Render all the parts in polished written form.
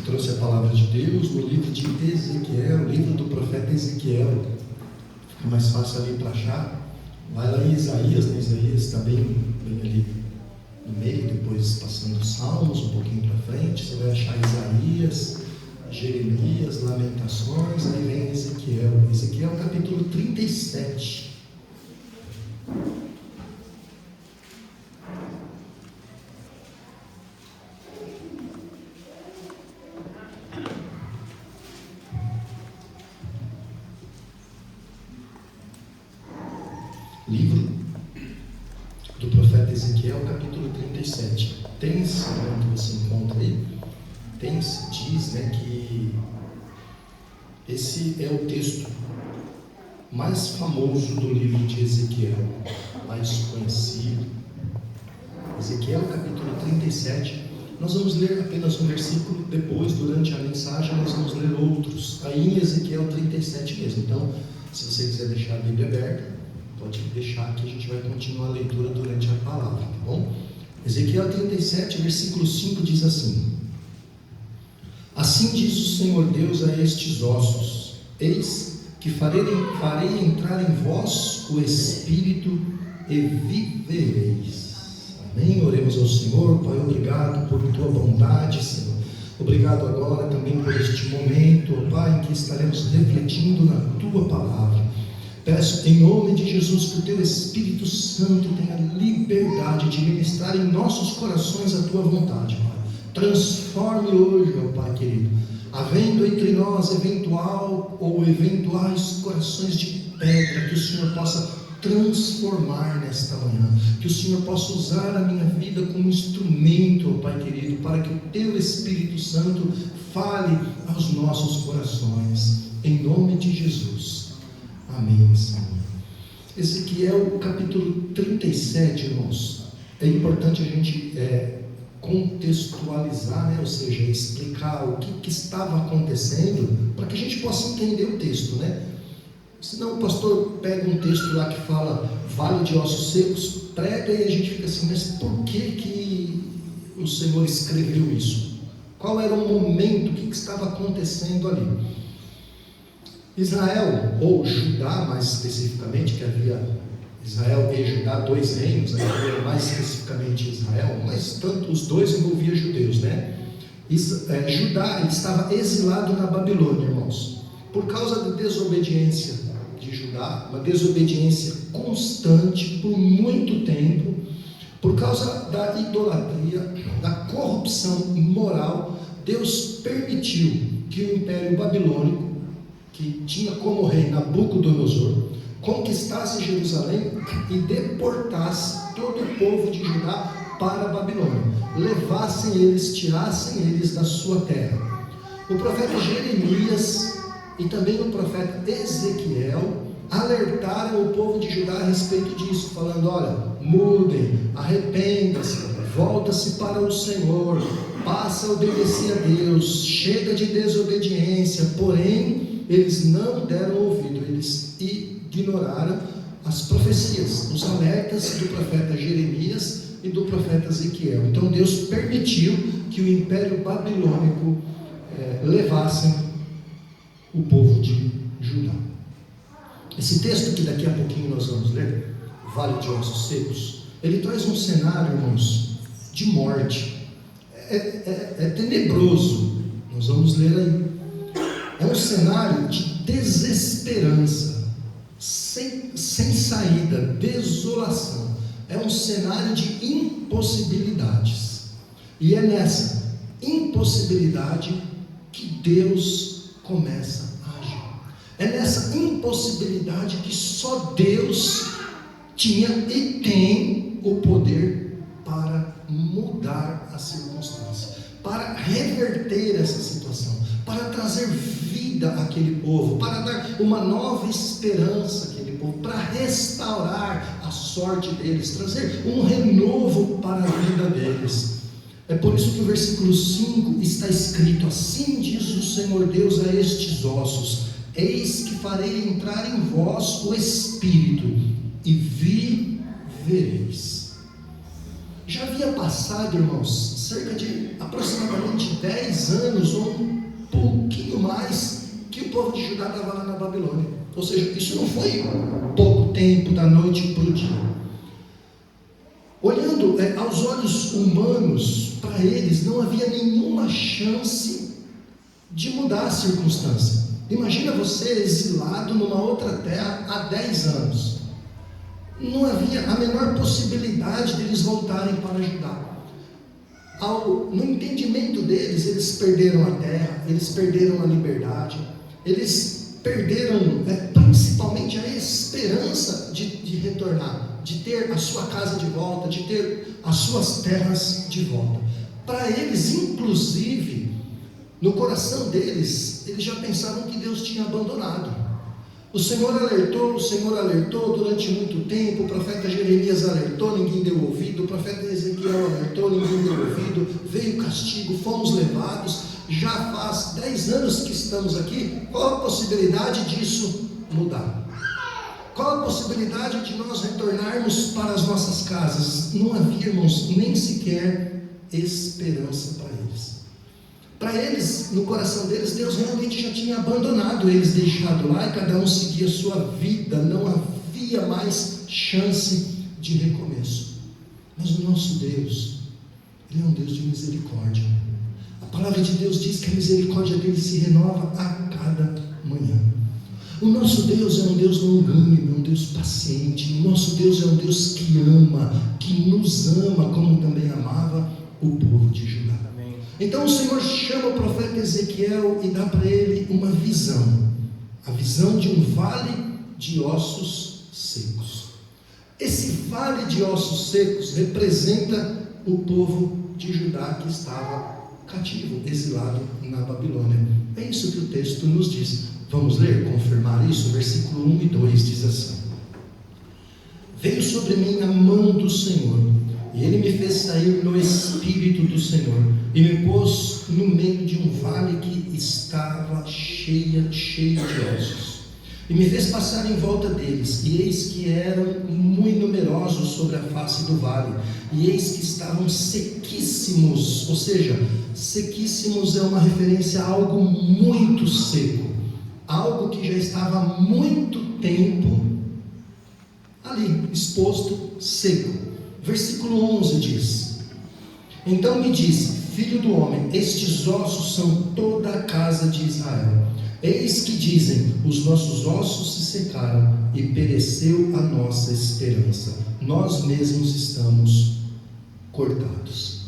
trouxe a palavra de Deus no livro de Ezequiel, livro do profeta Ezequiel. Fica mais fácil ali para achar. Vai lá em Isaías, né? Isaías está bem ali no meio, depois passando os Salmos, um pouquinho para frente, você vai achar Isaías, Jeremias, Lamentações, aí vem Ezequiel. Ezequiel capítulo 37. Livro do profeta Ezequiel, capítulo 37. Tem-se, que você encontra aí, tem-se, diz, né, que esse é o texto mais famoso do livro de Ezequiel, mais conhecido. Ezequiel, capítulo 37. Nós vamos ler apenas um versículo, depois, durante a mensagem, nós vamos ler outros, aí em Ezequiel 37 mesmo. Então, se você quiser deixar a Bíblia aberta, pode deixar que a gente vai continuar a leitura durante a palavra, tá bom? Ezequiel 37, versículo 5 diz assim: Assim diz o Senhor Deus a estes ossos: Eis que farei entrar em vós o Espírito e vivereis. Amém? Oremos ao Senhor. Pai, obrigado por tua bondade, Senhor. Obrigado agora também por este momento, ó Pai, em que estaremos refletindo na tua palavra. Peço em nome de Jesus que o teu Espírito Santo tenha liberdade de ministrar em nossos corações a tua vontade, Pai. Transforme hoje, ó Pai querido, havendo entre nós eventual ou eventuais corações de pedra, que o Senhor possa transformar nesta manhã, que o Senhor possa usar a minha vida como instrumento, ó Pai querido, para que o teu Espírito Santo fale aos nossos corações, em nome de Jesus. Amém, Senhor. Ezequiel capítulo 37, irmãos. É importante a gente contextualizar, né? Ou seja, explicar o que estava acontecendo, para que a gente possa entender o texto, né? Senão o pastor pega um texto lá que fala vale de ossos secos, prega e a gente fica assim, mas por que o Senhor escreveu isso? Qual era o momento, o que estava acontecendo ali? Israel, ou Judá mais especificamente, que havia Israel e Judá, dois reinos, havia mais especificamente Israel, mas tanto os dois envolviam judeus, né? Judá, ele estava exilado na Babilônia, irmãos, por causa da desobediência de Judá, uma desobediência constante por muito tempo, por causa da idolatria, da corrupção moral. Deus permitiu que o Império Babilônico, que tinha como rei Nabucodonosor, conquistasse Jerusalém e deportasse todo o povo de Judá para a Babilônia, levassem eles, tirassem eles da sua terra. O profeta Jeremias e também o profeta Ezequiel alertaram o povo de Judá a respeito disso, falando: olha, mudem, arrependam-se, volta-se para o Senhor, passa a obedecer a Deus, chega de desobediência. Porém, eles não deram ouvido, eles ignoraram as profecias, os alertas do profeta Jeremias e do profeta Ezequiel. Então Deus permitiu que o Império Babilônico levasse o povo de Judá. Esse texto que daqui a pouquinho nós vamos ler, Vale de Ossos Secos, ele traz um cenário, irmãos, de morte. É tenebroso. Nós vamos ler aí. É um cenário de desesperança, sem saída, desolação. É um cenário de impossibilidades. E é nessa impossibilidade que Deus começa a agir. É nessa impossibilidade que só Deus tinha e tem o poder para mudar a circunstância, para reverter essa situação, para trazer vida àquele povo, para dar uma nova esperança àquele povo, para restaurar a sorte deles, trazer um renovo para a vida deles. É por isso que o versículo 5 está escrito: assim diz o Senhor Deus a estes ossos: eis que farei entrar em vós o Espírito e vivereis. Já havia passado, irmãos, cerca de aproximadamente 10 anos ou o povo de Judá estava lá na Babilônia. Ou seja, isso não foi pouco tempo, da noite para o dia. Olhando aos olhos humanos, para eles não havia nenhuma chance de mudar a circunstância. Imagina você exilado numa outra terra há 10 anos. Não havia a menor possibilidade de eles voltarem para Judá. No entendimento deles, eles perderam a terra, eles perderam a liberdade, eles perderam principalmente a esperança de retornar, de ter a sua casa de volta, de ter as suas terras de volta. Para eles, inclusive, no coração deles, eles já pensavam que Deus tinha abandonado. O Senhor alertou durante muito tempo, o profeta Jeremias alertou, ninguém deu ouvido, o profeta Ezequiel alertou, ninguém deu ouvido, veio o castigo, fomos levados, já faz 10 anos que estamos aqui. Qual a possibilidade disso mudar? Qual a possibilidade de nós retornarmos para as nossas casas? Não havia, irmãos, nem sequer esperança para eles. Para eles, no coração deles, Deus realmente já tinha abandonado eles, deixado lá, e cada um seguia a sua vida, não havia mais chance de recomeço. Mas o nosso Deus, Ele é um Deus de misericórdia. A palavra de Deus diz que a misericórdia dele se renova a cada manhã. O nosso Deus é um Deus longânimo, é um Deus paciente. O nosso Deus é um Deus que ama, que nos ama, como também amava o povo de Judá. Então o Senhor chama o profeta Ezequiel e dá para ele uma visão, a visão de um vale de ossos secos. Esse vale de ossos secos representa o povo de Judá que estava cativo, exilado na Babilônia. É isso que o texto nos diz. Vamos ler, confirmar isso? Versículo 1 e 2 diz assim: Veio sobre mim a mão do Senhor, e Ele me fez sair no Espírito do Senhor, e me pôs no meio de um vale que estava cheio de ossos, e me fez passar em volta deles, e eis que eram muito numerosos sobre a face do vale, e eis que estavam sequíssimos. Ou seja, sequíssimos é uma referência a algo muito seco, algo que já estava há muito tempo ali, exposto, seco. Versículo 11 diz: Então me disse: Filho do homem, estes ossos são toda a casa de Israel. Eis que dizem: os nossos ossos se secaram e pereceu a nossa esperança. Nós mesmos estamos cortados.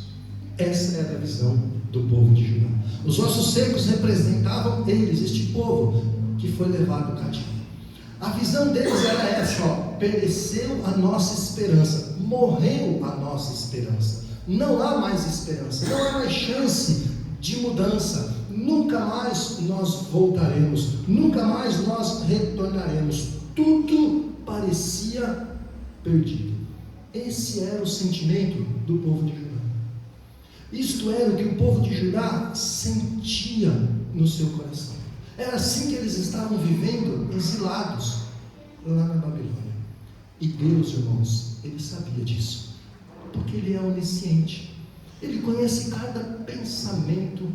Essa era a visão do povo de Judá. Os ossos secos representavam eles, este povo que foi levado cativo. A visão deles era essa: pereceu a nossa esperança, morreu a nossa esperança. Não há mais esperança, não há mais chance de mudança. Nunca mais nós voltaremos, nunca mais nós retornaremos. Tudo parecia perdido. Esse era o sentimento do povo de Judá. Isto era o que o povo de Judá sentia no seu coração. Era assim que eles estavam vivendo, exilados lá na Babilônia. E Deus, irmãos, Ele sabia disso, porque Ele é onisciente. Ele conhece cada pensamento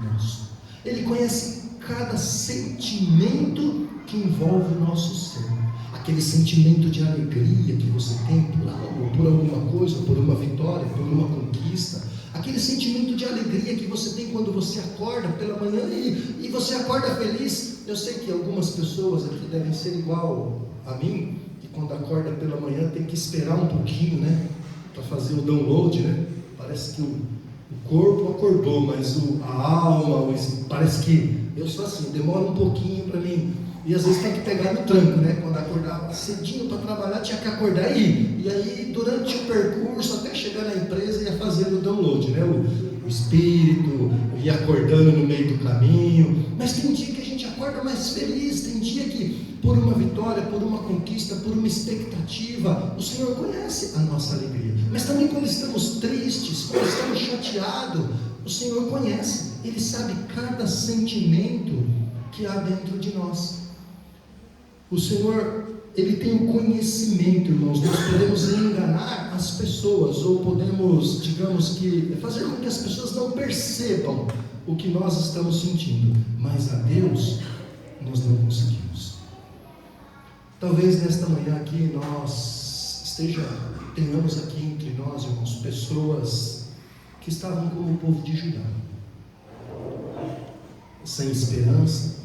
nosso. Ele conhece cada sentimento que envolve o nosso ser. Aquele sentimento de alegria que você tem por algo, por alguma coisa, por uma vitória, por uma conquista. Aquele sentimento de alegria que você tem quando você acorda pela manhã e você acorda feliz. Eu sei que algumas pessoas aqui devem ser igual a mim, que quando acorda pela manhã tem que esperar um pouquinho, né, para fazer o download, né? Parece que o corpo acordou, mas a alma, parece que eu sou assim, demora um pouquinho para mim. E às vezes tem que pegar no tranco, né? Quando acordava cedinho para trabalhar, tinha que acordar e ir. E aí, durante o percurso, até chegar na empresa, ia fazendo o download, né? O espírito, ia acordando no meio do caminho. Mas tem dia que a gente acorda mais feliz, tem dia que, por uma vitória, por uma conquista, por uma expectativa, o Senhor conhece a nossa alegria. Mas também quando estamos tristes, quando estamos chateados, o Senhor conhece. Ele sabe cada sentimento que há dentro de nós. O Senhor, Ele tem o conhecimento, irmãos. Nós podemos enganar as pessoas, ou podemos, digamos que, fazer com que as pessoas não percebam o que nós estamos sentindo. Mas a Deus, nós não conseguimos. Talvez nesta manhã aqui tenhamos aqui entre nós, irmãos, pessoas que estavam como o povo de Judá, sem esperança.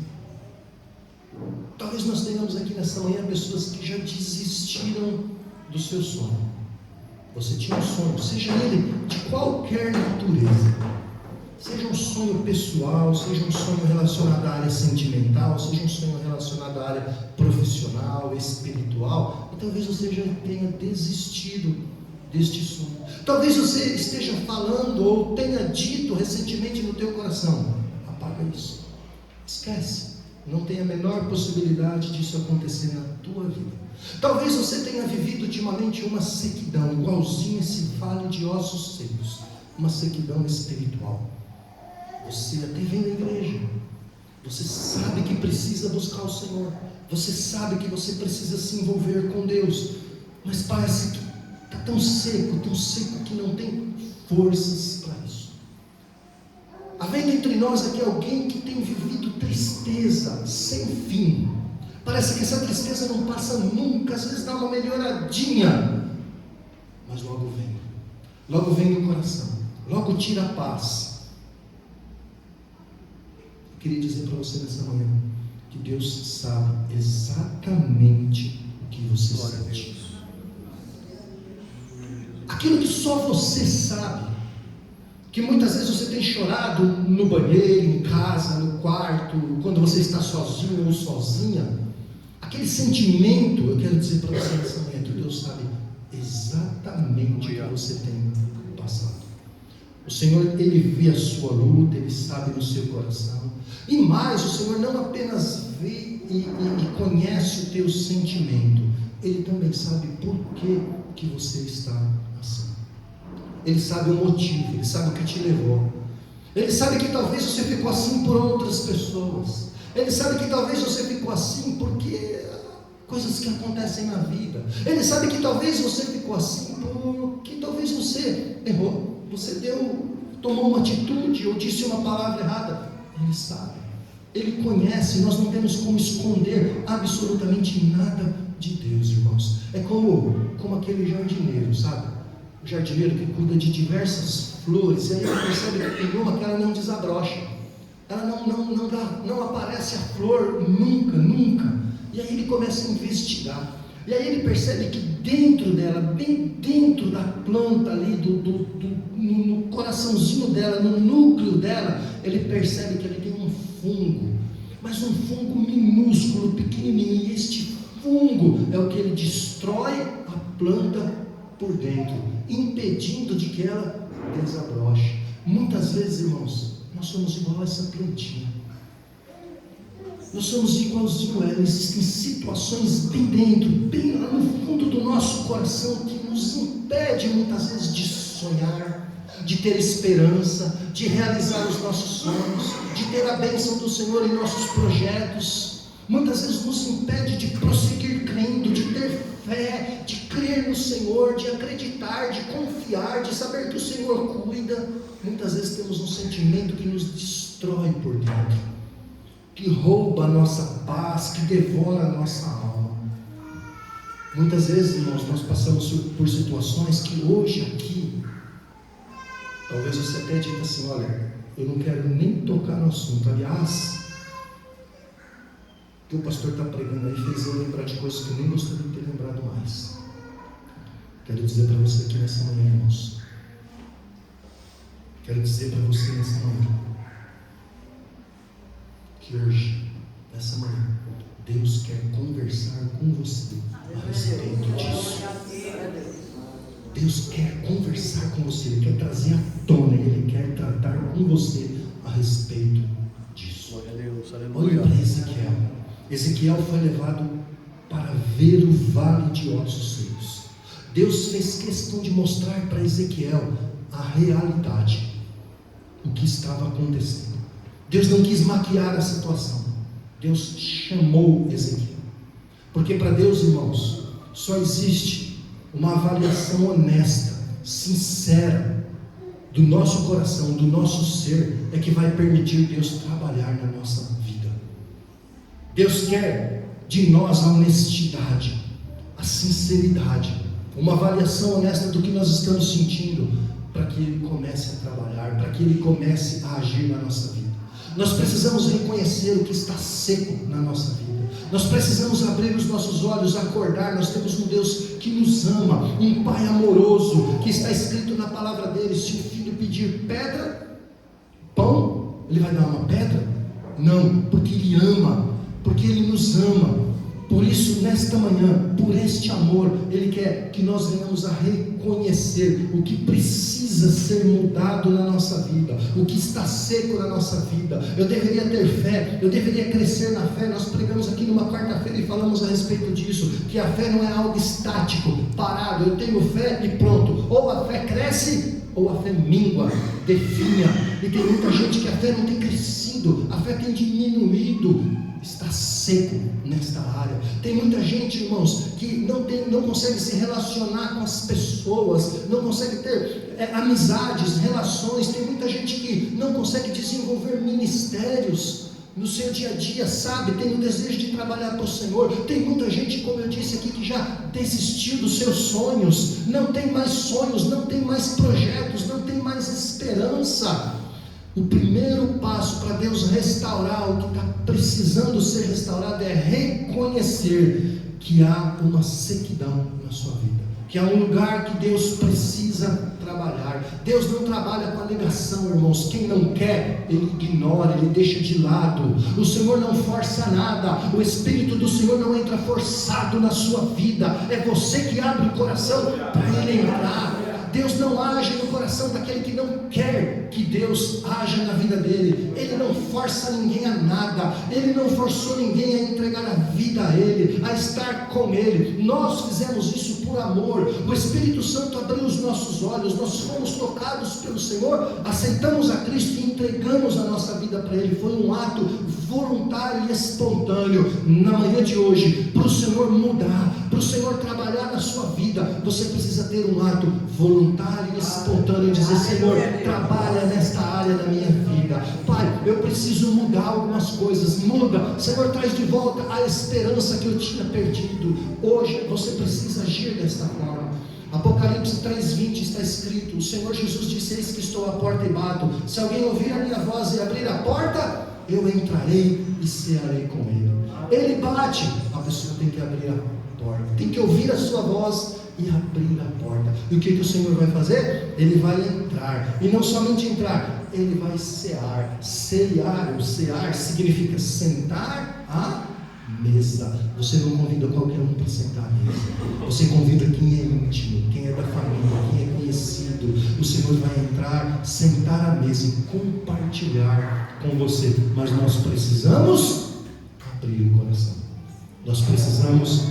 Talvez nós tenhamos aqui nesta manhã pessoas que já desistiram do seu sonho. Você tinha um sonho, seja ele de qualquer natureza, seja um sonho pessoal, seja um sonho relacionado à área sentimental, seja um sonho relacionado à área profissional, espiritual, e talvez você já tenha desistido deste sonho. Talvez você esteja falando ou tenha dito recentemente no teu coração: apaga isso, esquece, não tem a menor possibilidade disso acontecer na tua vida. Talvez você tenha vivido ultimamente uma sequidão, igualzinho esse vale de ossos secos, uma sequidão espiritual. Você até vem da igreja, você sabe que precisa buscar o Senhor, você sabe que você precisa se envolver com Deus, mas parece que está tão seco que não tem forças para isso. Havendo entre nós aqui alguém que tem vivido tristeza sem fim, parece que essa tristeza não passa nunca, às vezes dá uma melhoradinha, mas logo vem no coração, logo tira a paz. Eu queria dizer para você nessa manhã que Deus sabe exatamente o que você sente. Aquilo que só você sabe, que muitas vezes você tem chorado no banheiro, em casa, no quarto, quando você está sozinho ou sozinha, aquele sentimento, eu quero dizer para você nessa manhã que Deus sabe exatamente o que você tem passado. O Senhor, Ele vê a sua luta, Ele sabe no seu coração. E mais, o Senhor não apenas vê e conhece o teu sentimento, Ele também sabe por que você está assim. Ele sabe o motivo, Ele sabe o que te levou. Ele sabe que talvez você ficou assim por outras pessoas. Ele sabe que talvez você ficou assim porque coisas que acontecem na vida. Ele sabe que talvez você ficou assim porque talvez você errou. Você tomou uma atitude ou disse uma palavra errada. Ele sabe. Ele conhece. Nós não temos como esconder absolutamente nada de Deus, irmãos. É como aquele jardineiro, sabe? O jardineiro que cuida de diversas flores, e aí ele percebe que tem uma que ela não desabrocha, ela não aparece a flor nunca, e aí ele começa a investigar, e aí ele percebe que dentro dela, bem dentro da planta ali, no coraçãozinho dela, no núcleo dela, ele percebe que ele tem um fungo, mas um fungo minúsculo, pequenininho, e este fungo é o que ele destrói a planta por dentro, impedindo de que ela desabroche. Muitas vezes, irmãos, nós somos igual a essa plantinha. Nós somos igualzinho a ela. Existem situações bem dentro, bem lá no fundo do nosso coração, que nos impede muitas vezes de sonhar, de ter esperança, de realizar os nossos sonhos, de ter a bênção do Senhor em nossos projetos. Muitas vezes nos impede de prosseguir crendo, de ter fé, de crer no Senhor, de acreditar, de confiar, de saber que o Senhor cuida. Muitas vezes temos um sentimento que nos destrói por dentro, que rouba a nossa paz, que devora a nossa alma. Muitas vezes, irmãos, nós passamos por situações que hoje aqui, talvez você até diga assim: olha, eu não quero nem tocar no assunto. Aliás, o que o pastor está pregando aí fez eu lembrar de coisas que eu nem gostaria de ter lembrado mais. Quero dizer para você aqui nessa manhã, irmãos, quero dizer para você nessa manhã, que hoje, nessa manhã, Deus quer conversar com você a respeito disso. Deus quer conversar com você, Ele quer trazer à tona, Ele quer tratar com você a respeito disso. Glória a Deus, olha para Ezequiel. Ezequiel foi levado para ver o vale de ossos secos. Deus fez questão de mostrar para Ezequiel a realidade, o que estava acontecendo. Deus não quis maquiar a situação. Deus chamou Ezequiel, porque para Deus, irmãos, só existe uma avaliação honesta, sincera do nosso coração, do nosso ser, é que vai permitir Deus trabalhar na nossa vida. Deus quer de nós a honestidade, a sinceridade, uma avaliação honesta do que nós estamos sentindo, para que Ele comece a trabalhar, para que Ele comece a agir na nossa vida. Nós precisamos reconhecer o que está seco na nossa vida. Nós precisamos abrir os nossos olhos, acordar. Nós temos um Deus que nos ama, um Pai amoroso, que está escrito na palavra dele: se o filho pedir pedra, pão, Ele vai dar uma pedra? Não, porque Ele ama, porque Ele nos ama. Por isso, nesta manhã, por este amor, Ele quer que nós venhamos a reconhecer o que precisa ser mudado na nossa vida, o que está seco na nossa vida. Eu deveria ter fé, eu deveria crescer na fé. Nós pregamos aqui numa quarta-feira e falamos a respeito disso, que a fé não é algo estático, parado. Eu tenho fé e pronto. Ou a fé cresce, ou a fé mingua, definha. E tem muita gente que a fé não tem crescido, a fé tem diminuído. Está seco nesta área. Tem muita gente, irmãos, que não consegue se relacionar com as pessoas, não consegue ter amizades, relações. Tem muita gente que não consegue desenvolver ministérios no seu dia a dia, sabe? Tem o desejo de trabalhar para o Senhor. Tem muita gente, como eu disse aqui, que já desistiu dos seus sonhos, não tem mais sonhos, não tem mais projetos, não tem mais esperança. O primeiro passo para Deus restaurar o que está precisando ser restaurado é reconhecer que há uma sequidão na sua vida, que há um lugar que Deus precisa trabalhar. Deus não trabalha com a negação, irmãos. Quem não quer, Ele ignora, Ele deixa de lado. O Senhor não força nada, o Espírito do Senhor não entra forçado na sua vida. É você que abre o coração para Ele entrar. Deus não age no coração daquele que não quer que Deus haja na vida dele. Ele não força ninguém a nada. Ele não forçou ninguém a entregar a vida a Ele, a estar com Ele. Nós fizemos isso por amor. O Espírito Santo abriu os nossos olhos. Nós fomos tocados pelo Senhor, aceitamos a Cristo e entregamos a nossa vida para Ele. Foi um ato voluntário e espontâneo. Na manhã de hoje, para o Senhor mudar, para o Senhor trabalhar na sua vida, você precisa ter um ato voluntário e espontâneo, dizer: Senhor, trabalha nesta área da minha vida. Pai, eu preciso mudar algumas coisas. Muda, Senhor, traz de volta a esperança que eu tinha perdido. Hoje você precisa agir desta forma. Apocalipse 3:20 está escrito: o Senhor Jesus disse: eis que estou à porta e bato. Se alguém ouvir a minha voz e abrir a porta, eu entrarei e cearei com ele. Ele bate, a pessoa tem que abrir a porta, tem que ouvir a sua voz e abrir a porta. E o que o Senhor vai fazer? Ele vai entrar, e não somente entrar, Ele vai cear. Cear, o cear significa sentar à mesa. Você não convida qualquer um para sentar à mesa. Você convida quem é íntimo, quem é da família, quem é conhecido. O Senhor vai entrar, sentar à mesa e compartilhar com você. Mas nós precisamos abrir o coração. Nós precisamos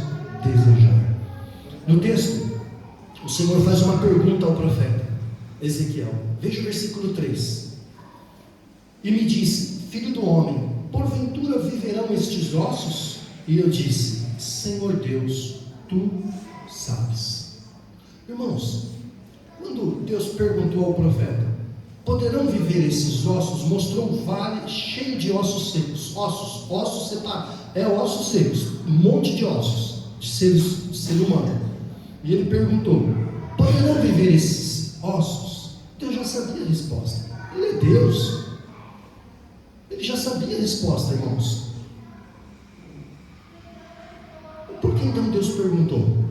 desejar. No texto, o Senhor faz uma pergunta ao profeta Ezequiel. Veja o versículo 3. E me disse: filho do homem, porventura viverão estes ossos? E eu disse: Senhor Deus, tu sabes. Irmãos, quando Deus perguntou ao profeta: poderão viver esses ossos? Mostrou um vale cheio de ossos secos. Ossos separados, ossos secos, um monte de ossos de ser humano. E ele perguntou: poderão viver esses ossos? Deus já sabia a resposta. Ele é Deus. Ele já sabia a resposta, irmãos. Por que então Deus perguntou?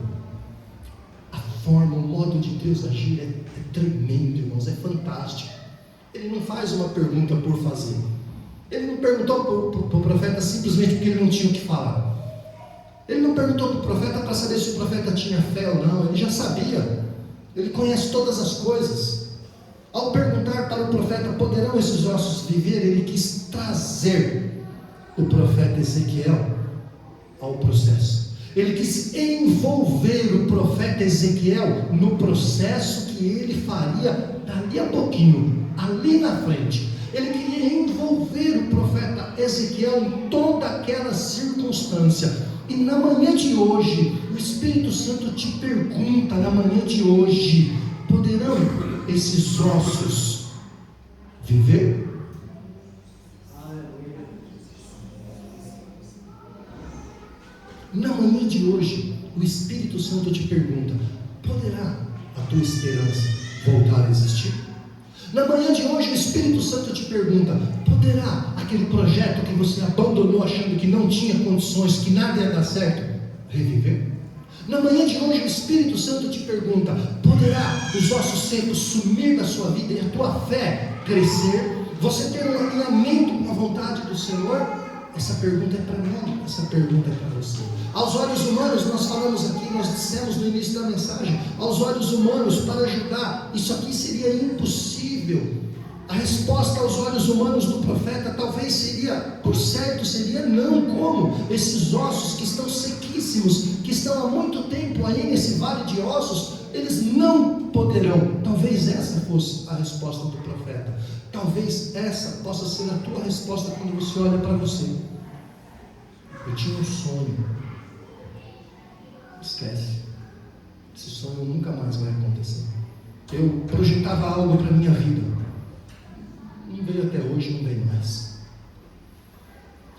A forma, o modo de Deus agir é tremendo, irmãos, é fantástico. Ele não faz uma pergunta por fazer. Ele não perguntou para o profeta simplesmente porque ele não tinha o que falar. Ele não perguntou para o profeta para saber se o profeta tinha fé ou não. Ele já sabia. Ele conhece todas as coisas. Ao perguntar para o profeta: poderão esses ossos viver? Ele quis trazer o profeta Ezequiel ao processo. Ele quis envolver o profeta Ezequiel no processo que ele faria dali a pouquinho, ali na frente. Ele queria envolver o profeta Ezequiel em toda aquela circunstância. E na manhã de hoje, o Espírito Santo te pergunta, na manhã de hoje: poderão esses ossos viver? Na manhã de hoje, o Espírito Santo te pergunta: poderá a tua esperança voltar a existir? Na manhã de hoje, o Espírito Santo te pergunta: poderá aquele projeto que você abandonou achando que não tinha condições, que nada ia dar certo, reviver? Na manhã de hoje, o Espírito Santo te pergunta: poderá os ossos secos sumir da sua vida e a tua fé crescer? Você ter um alinhamento com a vontade do Senhor? Essa pergunta é para mim, essa pergunta é para você. Aos olhos humanos, nós falamos aqui, nós dissemos no início da mensagem, aos olhos humanos, para ajudar, isso aqui seria impossível. A resposta aos olhos humanos do profeta talvez seria, por certo, seria não. Como? Esses ossos que estão sequíssimos, que estão há muito tempo aí nesse vale de ossos, eles não poderão. Talvez essa fosse a resposta do profeta. Talvez essa possa ser a tua resposta quando você olha para você. Eu tinha um sonho. Esquece. Esse sonho nunca mais vai acontecer. Eu projetava algo para a minha vida. Não veio até hoje, não vem mais.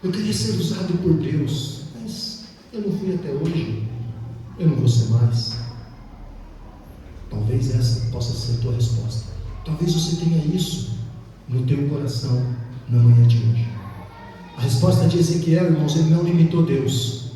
Eu queria ser usado por Deus, mas eu não fui até hoje. Eu não vou ser mais. Talvez essa possa ser a tua resposta. Talvez você tenha isso no teu coração na manhã de hoje. A resposta de Ezequiel, irmãos, ele não limitou Deus.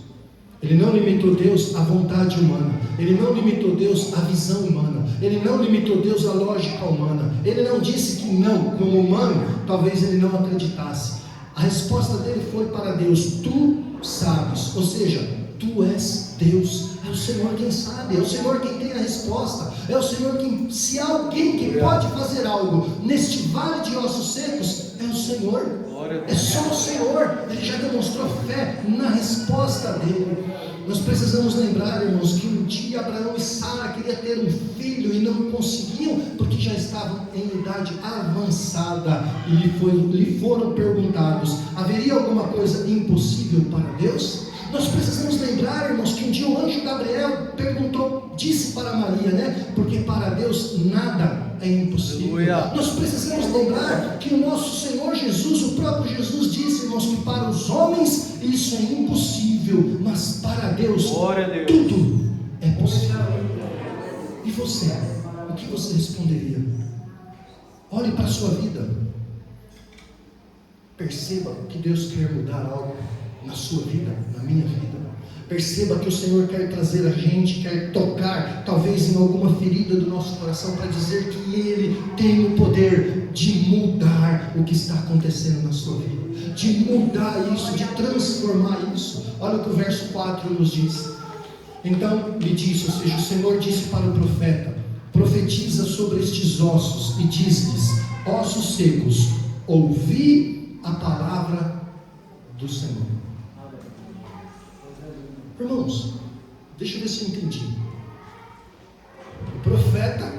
Ele não limitou Deus à vontade humana. Ele não limitou Deus à visão humana. Ele não limitou Deus à lógica humana. Ele não disse que não, como humano, talvez ele não acreditasse. A resposta dele foi para Deus: tu sabes, ou seja, tu és Deus. É o Senhor quem sabe, é o Senhor quem tem a resposta, é o Senhor quem, se há alguém que pode fazer algo neste vale de ossos secos, é o Senhor. É só o Senhor. Ele já demonstrou fé na resposta dele. Nós precisamos lembrar, irmãos, que um dia Abraão e Sara queriam ter um filho e não conseguiam, porque já estavam em idade avançada, e lhe foram perguntados: haveria alguma coisa impossível para Deus? Nós precisamos lembrar, irmãos, que um dia o anjo Gabriel disse para Maria, porque para Deus nada é impossível. Aleluia. Nós precisamos lembrar que o nosso Senhor Jesus, o próprio Jesus disse, irmãos, que para os homens isso é impossível, mas para Deus tudo é possível. E você, o que você responderia? Olhe para a sua vida, perceba que Deus quer mudar algo na sua vida, na minha vida. Perceba que o Senhor quer trazer a gente, quer tocar talvez em alguma ferida do nosso coração, para dizer que Ele tem o poder de mudar o que está acontecendo na sua vida, de mudar isso, de transformar isso. Olha o que o verso 4 nos diz. Então lhe disse, ou seja, o Senhor disse para o profeta: profetiza sobre estes ossos e diz-lhes: ossos secos, ouvi a palavra do Senhor. Irmãos, deixa eu ver se eu entendi. O profeta,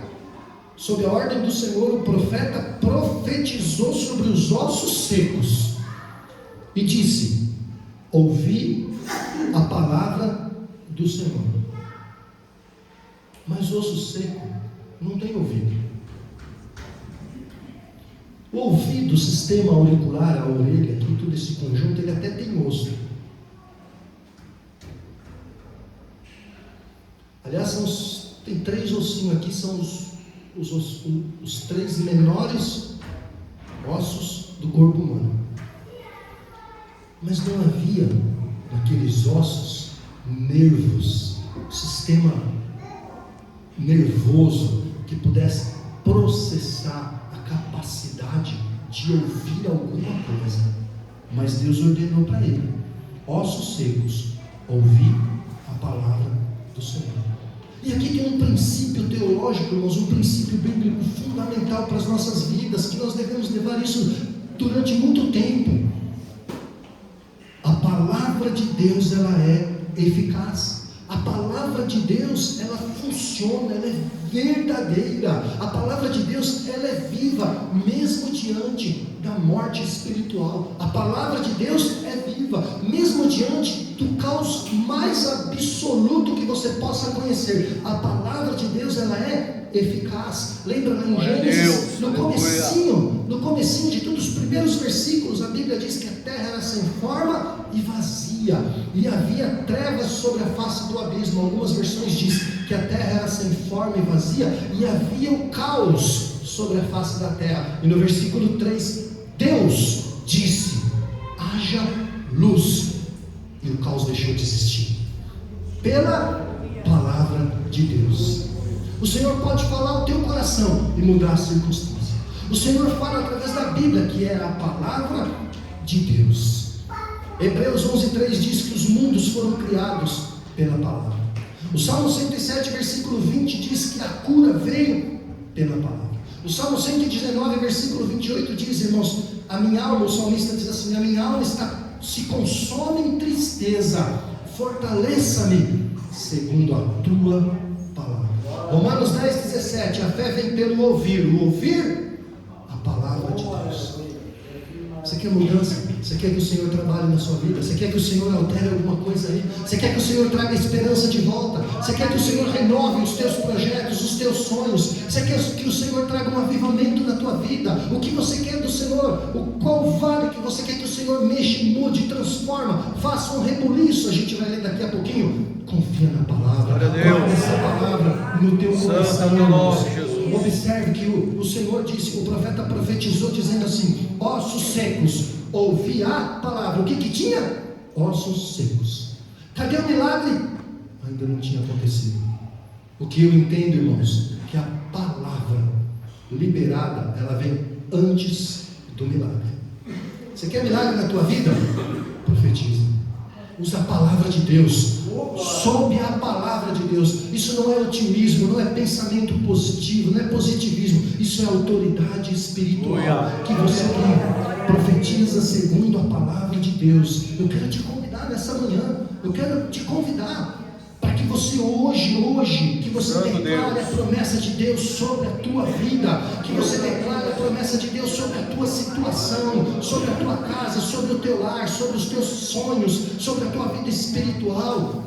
sob a ordem do Senhor, o profeta profetizou sobre os ossos secos e disse: ouvi a palavra do Senhor. Mas osso seco não tem ouvido. O ouvido, o sistema auricular, a orelha, aqui, todo esse conjunto, ele até tem osso. Aliás, tem 3 ossinhos aqui, são os 3 menores ossos do corpo humano. Mas não havia naqueles ossos nervos, sistema nervoso que pudesse processar a capacidade de ouvir alguma coisa. Mas Deus ordenou para ele: ossos secos, ouvi a palavra do Senhor. E aqui tem um princípio teológico, irmãos, um princípio bíblico fundamental para as nossas vidas, que nós devemos levar isso durante muito tempo. A palavra de Deus, ela é eficaz. A palavra de Deus, ela funciona, ela é verdadeira. A palavra de Deus, ela é viva, mesmo diante da morte espiritual. A palavra de Deus é viva, mesmo diante do caos mais absoluto que você possa conhecer. A palavra de Deus, ela é eficaz. Lembra lá em Gênesis, no comecinho de todos os primeiros versículos, a Bíblia diz que a terra era sem forma e vazia, e havia trevas sobre a face do abismo. Algumas versões dizem que a terra era sem forma e vazia, e havia o caos sobre a face da terra. E no versículo 3, Deus disse: haja luz, e o caos deixou de existir, pela palavra de Deus. O Senhor pode falar ao teu coração e mudar a circunstância. O Senhor fala através da Bíblia, que é a palavra de Deus. Hebreus 11:3 diz que os mundos foram criados pela palavra. O Salmo 107, versículo 20 diz que a cura veio pela palavra. O Salmo 119, versículo 28 diz, irmãos, a minha alma, o salmista diz assim: a minha alma se consome em tristeza, fortaleça-me segundo a tua palavra. Romanos 10:17, a fé vem pelo ouvir, o ouvir a palavra de Deus. Você quer mudança? Você quer que o Senhor trabalhe na sua vida? Você quer que o Senhor altere alguma coisa aí? Você quer que o Senhor traga esperança de volta? Você quer que o Senhor renove os teus projetos, os teus sonhos? Você quer que o Senhor traga um avivamento na tua vida? O que você quer do Senhor? Qual vale que você quer que o Senhor mexa, mude, transforma, faça um rebuliço? A gente vai ler daqui a pouquinho. Confia na palavra, guarda essa palavra no teu coração. Observe que o Senhor disse, o profeta profetizou dizendo assim: ossos secos, ouvi a palavra. O que tinha? Ossos secos. Cadê o milagre? Ainda não tinha acontecido. O que eu entendo, irmãos, que a palavra liberada, ela vem antes do milagre. Você quer milagre na tua vida? Profetiza. Usa a palavra de Deus. Sob a palavra de Deus. Isso não é otimismo, não é pensamento positivo, não é positivismo. Isso é autoridade espiritual que você tem. Profetiza segundo a palavra de Deus. Eu quero te convidar nessa manhã. Eu quero te convidar para que você hoje, que você declare a promessa de Deus sobre a tua vida, que você declare a promessa de Deus sobre a tua situação, sobre a tua casa, sobre o teu lar, sobre os teus sonhos, sobre a tua vida espiritual.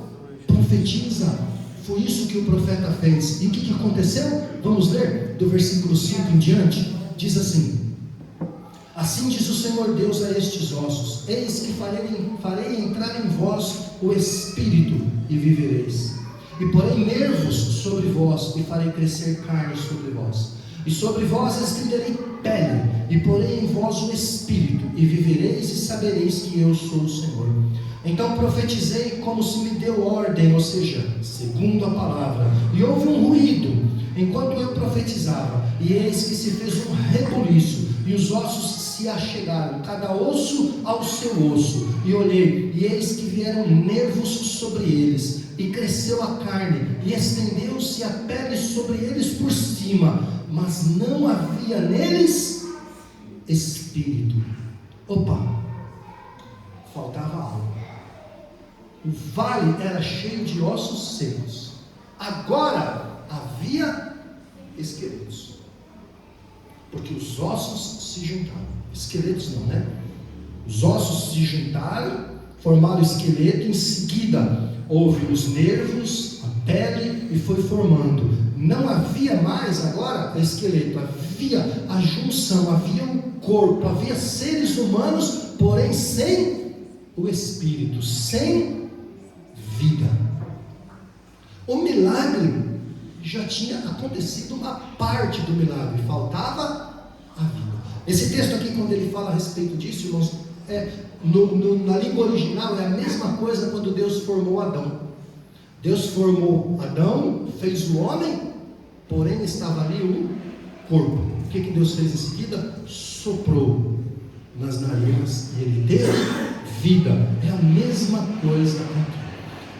Profetiza. Foi isso que o profeta fez. E o que aconteceu? Vamos ler do versículo 5 em diante. Diz assim: assim diz o Senhor Deus a estes ossos: eis que farei entrar em vós o Espírito e vivereis, e porei nervos sobre vós, e farei crescer carne sobre vós, e sobre vós estenderei pele, e porei em vós o Espírito, e vivereis, e sabereis que eu sou o Senhor. Então profetizei como se me deu ordem, ou seja, segundo a palavra, e houve um ruído enquanto eu profetizava, e eis que se fez um rebuliço, e os ossos se achegaram, cada osso ao seu osso, e olhei, e eis que vieram nervos sobre eles, e cresceu a carne, e estendeu-se a pele sobre eles por cima, mas não havia neles espírito. Opa, faltava algo. O vale era cheio de ossos secos, agora havia esqueletos, porque os ossos se juntaram. Esqueletos não, né? Os ossos se juntaram, formaram o esqueleto, em seguida houve os nervos, a pele, e foi formando. Não havia mais agora esqueleto, havia a junção, havia um corpo, havia seres humanos, porém sem o espírito, sem vida. O milagre já tinha acontecido, uma parte do milagre, faltava a vida. Esse texto aqui, quando ele fala a respeito disso, irmãos, na língua original é a mesma coisa quando Deus formou Adão. Deus formou Adão, fez o homem, porém estava ali o corpo. O que Deus fez em seguida? Soprou nas narinas e ele teve vida. É a mesma coisa aqui.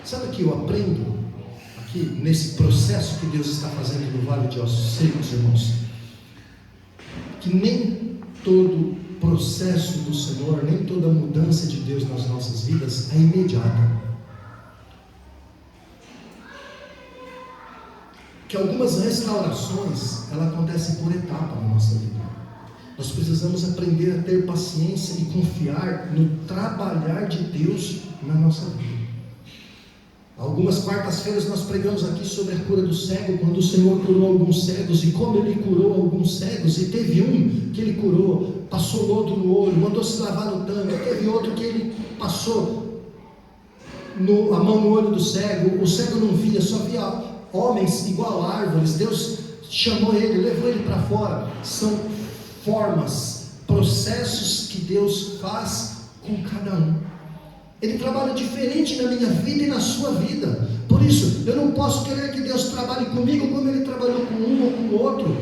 Sabe o que eu aprendo aqui nesse processo que Deus está fazendo no Vale de Ossos Secos, irmãos? Que nem todo processo do Senhor, nem toda mudança de Deus nas nossas vidas é imediata. Que algumas restaurações, ela acontecem por etapa na nossa vida. Nós precisamos aprender a ter paciência e confiar no trabalhar de Deus na nossa vida. Algumas quartas-feiras nós pregamos aqui sobre a cura do cego, quando o Senhor curou alguns cegos, e como Ele curou alguns cegos, e teve um que Ele curou, passou lodo no olho, mandou se lavar no tanque, teve outro que Ele passou a mão no olho do cego, o cego não via, só via homens igual árvores. Deus chamou ele, levou ele para fora. São formas, processos que Deus faz com cada um. Ele trabalha diferente na minha vida e na sua vida. Por isso, eu não posso querer que Deus trabalhe comigo como Ele trabalhou com um ou com o outro.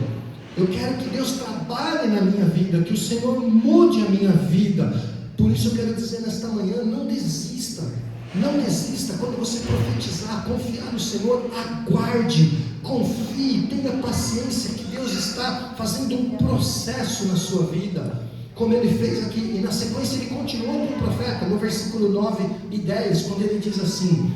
Eu quero que Deus trabalhe na minha vida, que o Senhor mude a minha vida. Por isso eu quero dizer nesta manhã, não desista. Não desista. Quando você profetizar, confiar no Senhor, aguarde, confie, tenha paciência, que Deus está fazendo um processo na sua vida, como Ele fez aqui. E na sequência Ele continuou com o profeta, no versículo 9 e 10, quando Ele diz assim: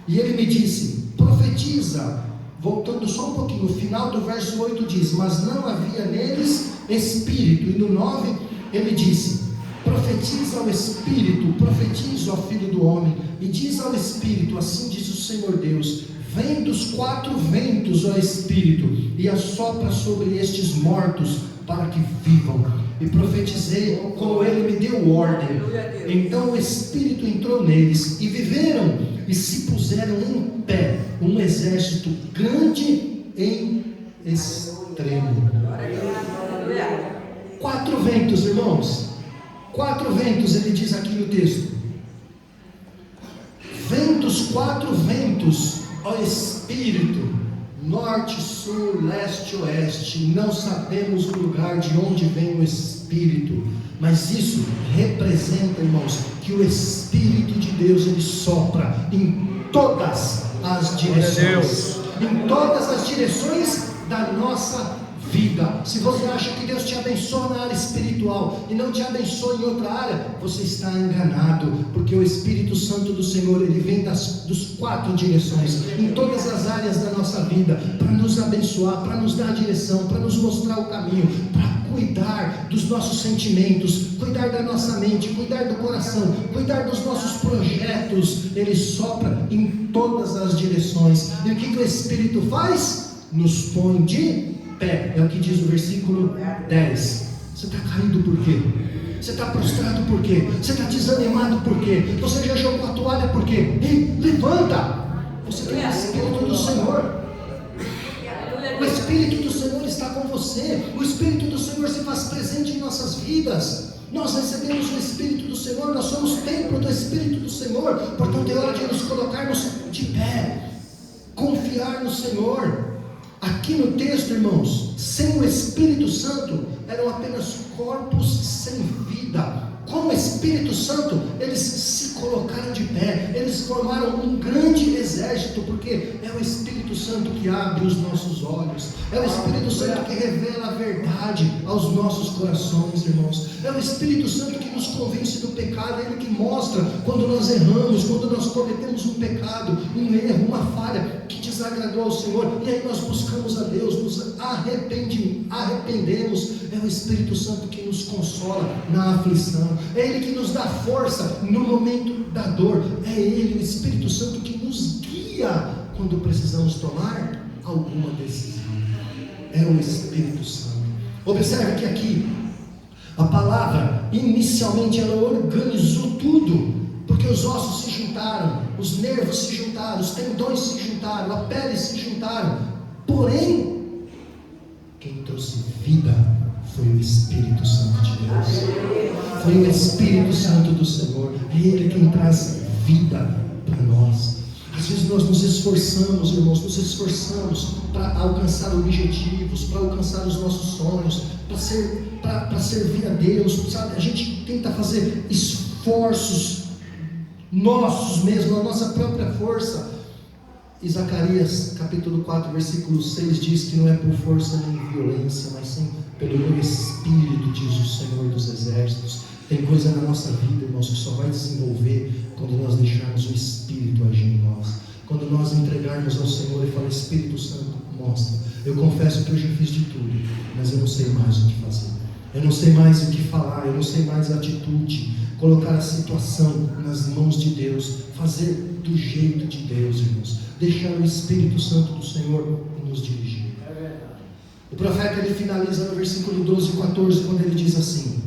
e Ele me disse, profetiza, voltando só um pouquinho, no final do verso 8 diz, mas não havia neles espírito. E no 9 Ele disse, profetiza ao Espírito, profetiza ao Filho do Homem, e diz ao Espírito, assim diz o Senhor Deus, vem dos 4 ventos, ó Espírito, e assopra sobre estes mortos, para que vivam. E profetizei como Ele me deu ordem. Então o Espírito entrou neles, e viveram, e se puseram em pé, um exército grande em extremo. 4 ventos, irmãos. 4 ventos, ele diz aqui no texto. Ventos, 4 ventos, ó Espírito, norte, sul, leste, oeste. Não sabemos o lugar de onde vem o Espírito, mas isso representa, irmãos, que o Espírito de Deus, ele sopra em todas as direções, em todas as direções da nossa vida. Se você acha que Deus te abençoa na área espiritual e não te abençoa em outra área, você está enganado, porque o Espírito Santo do Senhor, ele vem dos 4 direções, em todas as áreas da nossa vida, para nos abençoar, para nos dar a direção, para nos mostrar o caminho, para cuidar dos nossos sentimentos, cuidar da nossa mente, cuidar do coração, cuidar dos nossos projetos. Ele sopra em todas as direções. E o que o Espírito faz? Nos põe de pé. É o que diz o versículo 10. Você está caído por quê? Você está prostrado por quê? Você está desanimado por quê? Você já jogou a toalha por quê? Ei, levanta! Você tem o Espírito do Senhor. O Espírito do Senhor está com você. O Espírito do Senhor se faz presente em nossas vidas. Nós recebemos o Espírito do Senhor. Nós somos templo do Espírito do Senhor. Portanto é hora de nos colocarmos de pé, confiar no Senhor. Aqui no texto, irmãos, sem o Espírito Santo, eram apenas corpos sem vida. Com o Espírito Santo, eles se colocaram de pé, eles formaram um grande exército, porque é o Espírito Santo que abre os nossos olhos, é o Espírito Santo que revela a verdade aos nossos corações, irmãos. É o Espírito Santo que nos convence do pecado, é Ele que mostra quando nós erramos, quando nós cometemos um pecado, um erro, uma falha que desagradou ao Senhor, e aí nós buscamos a Deus, nos arrependemos. É o Espírito Santo que nos consola na aflição, é Ele que nos dá força no momento da dor, é Ele, o Espírito Santo, que nos guia quando precisamos tomar alguma decisão. É o Espírito Santo. Observe que aqui a palavra inicialmente ela organizou tudo, porque os ossos se juntaram, os nervos se juntaram, os tendões se juntaram, a pele se juntaram, porém quem trouxe vida foi o Espírito Santo de Deus, foi o Espírito Santo do Senhor. É Ele quem traz vida para nós. Às vezes nós nos esforçamos, irmãos, para alcançar objetivos, para alcançar os nossos sonhos, para servir a Deus, sabe? A gente tenta fazer esforços nossos mesmo, a nossa própria força. E Zacarias capítulo 4 versículo 6 diz que não é por força nem violência, mas sim pelo meu Espírito, diz o Senhor dos Exércitos. Tem coisa na nossa vida, irmãos, que só vai desenvolver quando nós deixarmos o Espírito agir em nós, quando nós entregarmos ao Senhor e falar: Espírito Santo, mostra. Eu confesso que eu já fiz de tudo, mas eu não sei mais o que fazer. Eu não sei mais o que falar, eu não sei mais a atitude. Colocar a situação nas mãos de Deus, fazer do jeito de Deus, irmãos. Deixar o Espírito Santo do Senhor nos dirigir. O profeta ele finaliza no versículo 12 e 14, quando ele diz assim: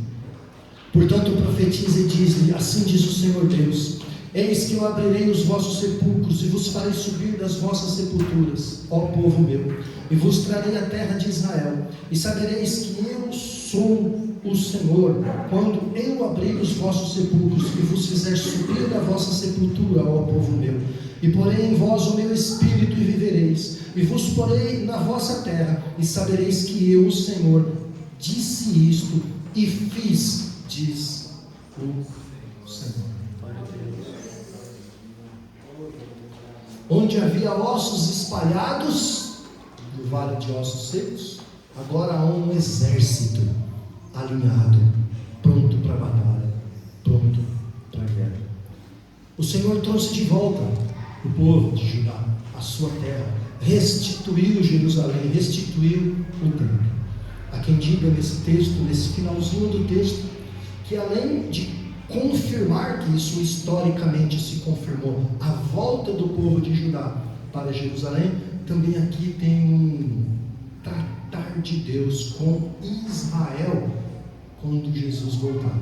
portanto profetiza e diz-lhe, assim diz o Senhor Deus: eis que eu abrirei os vossos sepulcros e vos farei subir das vossas sepulturas, ó povo meu, e vos trarei a terra de Israel, e sabereis que eu sou o Senhor, quando eu abrir os vossos sepulcros e vos fizer subir da vossa sepultura, ó povo meu, e porei em vós o meu espírito e vivereis, e vos porei na vossa terra, e sabereis que eu, o Senhor, disse isto e fiz, diz o Senhor. Onde havia ossos espalhados, no vale de ossos secos, agora há um exército alinhado, pronto para a batalha, pronto para a guerra. O Senhor trouxe de volta o povo de Judá, a sua terra, restituiu Jerusalém, restituiu o templo. Há quem diga nesse texto, nesse finalzinho do texto, que além de confirmar que isso historicamente se confirmou, a volta do povo de Judá para Jerusalém, também aqui tem um tratar de Deus com Israel quando Jesus voltar.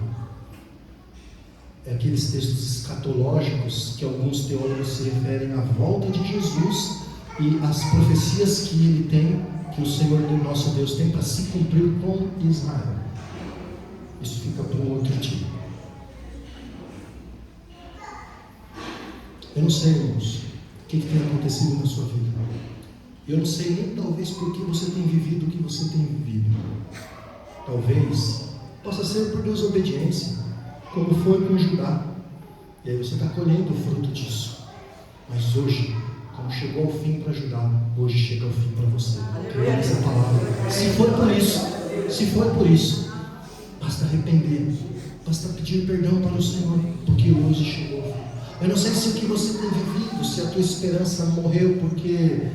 É aqueles textos escatológicos que alguns teólogos se referem à volta de Jesus e às profecias que ele tem, que o Senhor nosso Deus tem para se cumprir com Israel. Isso fica para um outro dia. Eu não sei, irmãos, o que tem acontecido na sua vida. Eu não sei nem talvez por que você tem vivido o que você tem vivido. Talvez possa ser por desobediência, como foi com Judá. E aí você está colhendo o fruto disso. Mas hoje, como chegou ao fim para Judá, hoje chega ao fim para você. Creia nessa palavra. Se for por isso, basta arrepender, basta pedir perdão para o Senhor, porque hoje chegou ao fim. Eu não sei se o que você tem vivido, se a tua esperança morreu porque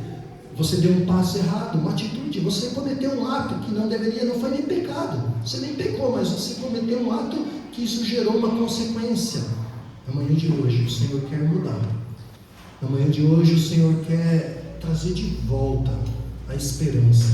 você deu um passo errado, uma atitude, você cometeu um ato que não deveria, não foi nem pecado, você nem pecou, mas você cometeu um ato que isso gerou uma consequência. Na manhã de hoje o Senhor quer mudar. Na manhã de hoje o Senhor quer trazer de volta a esperança.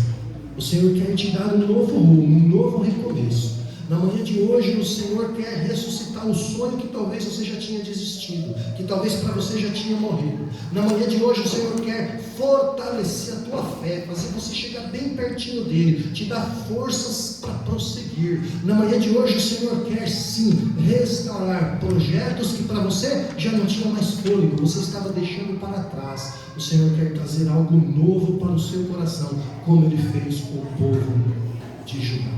O Senhor quer te dar um novo rumo, um novo recomeço. Na manhã de hoje o Senhor quer ressuscitar o sonho que talvez você já tinha desistido, que talvez para você já tinha morrido. Na manhã de hoje o Senhor quer fortalecer a tua fé, fazer você chegar bem pertinho dele, te dar forças para prosseguir. Na manhã de hoje o Senhor quer sim restaurar projetos que para você já não tinha mais fôlego, você estava deixando para trás. O Senhor quer trazer algo novo para o seu coração, como ele fez com o povo de Judá.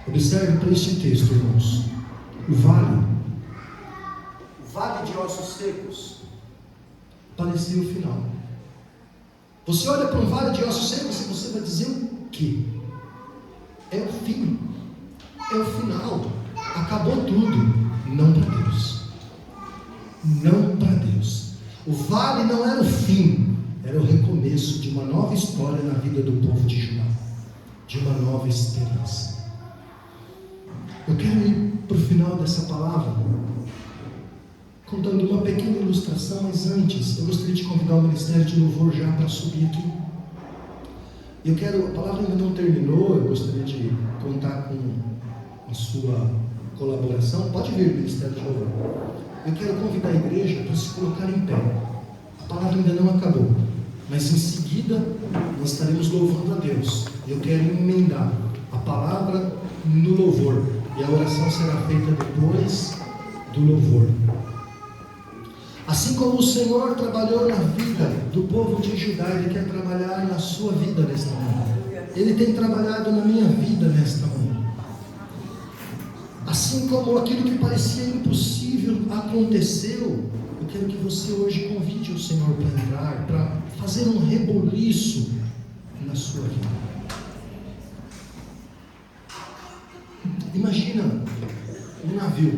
Observe para este texto, irmãos. O vale de ossos secos parecia o final. Você olha para um vale de ossos secos e você vai dizer o quê? É o fim, é o final, acabou tudo. Não para Deus, não para Deus. O vale não era o fim, era o recomeço de uma nova história na vida do povo de Judá, de uma nova experiência. Eu quero ir para o final dessa palavra, contando uma pequena ilustração, mas antes, eu gostaria de convidar o Ministério de Louvor já para subir aqui. A palavra ainda não terminou, eu gostaria de contar com a sua colaboração. Pode vir, Ministério de Louvor. Eu quero convidar a igreja para se colocar em pé. A palavra ainda não acabou, mas em seguida nós estaremos louvando a Deus. Eu quero emendar a palavra no louvor. E a oração será feita depois do louvor. Assim como o Senhor trabalhou na vida do povo de Judá, Ele quer trabalhar na sua vida nesta manhã. Ele tem trabalhado na minha vida nesta manhã. Assim como aquilo que parecia impossível aconteceu, eu quero que você hoje convide o Senhor para entrar, para fazer um reboliço na sua vida. Imagina um navio,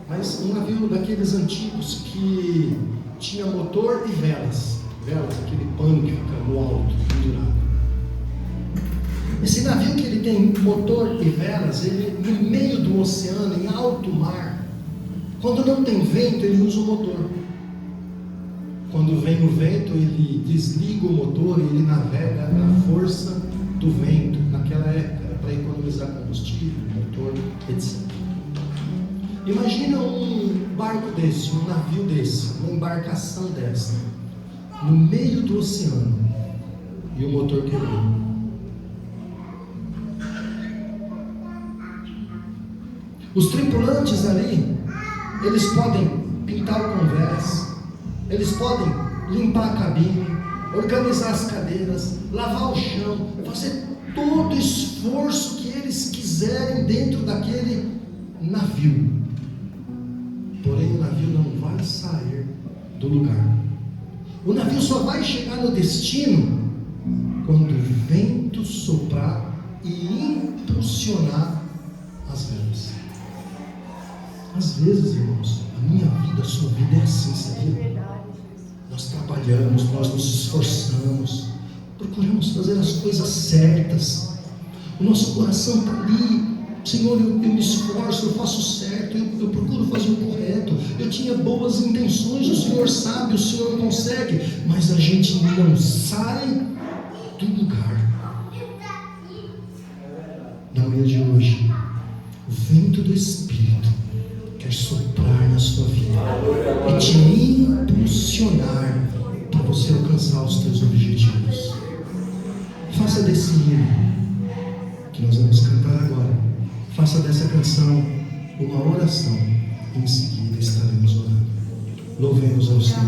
mas um navio daqueles antigos que tinha motor e velas. velas, aquele pano que fica no alto, pendurado. Esse navio que ele tem motor e velas, ele no meio do oceano, em alto mar, quando não tem vento, ele usa o motor. Quando vem o vento, ele desliga o motor e ele navega na força do vento. Naquela época, era para economizar combustível, motor, etc. Imagina um barco desse, um navio desse, uma embarcação dessa, no meio do oceano, e o motor quebrou. Os tripulantes ali, eles podem pintar o convés, eles podem limpar a cabine, organizar as cadeiras, lavar o chão, fazer todo o esforço que eles quiserem dentro daquele navio. Porém, o navio não vai sair do lugar. O navio só vai chegar no destino quando o vento soprar e impulsionar as velas. Às vezes, irmãos, a minha vida, a sua vida é assim, sabia? Nós trabalhamos, nós nos esforçamos, procuramos fazer as coisas certas. O nosso coração está ali. Senhor, eu me esforço, eu faço certo, eu procuro fazer o correto. Eu tinha boas intenções, o Senhor sabe, o Senhor consegue, mas a gente não sai do lugar. Na manhã de hoje, o vento do Espírito quer soprar na sua vida e te impulsionar para você alcançar os teus objetivos. Faça desse hino que nós vamos cantar agora, faça dessa canção uma oração. Em seguida estaremos orando. Louvemos ao Senhor.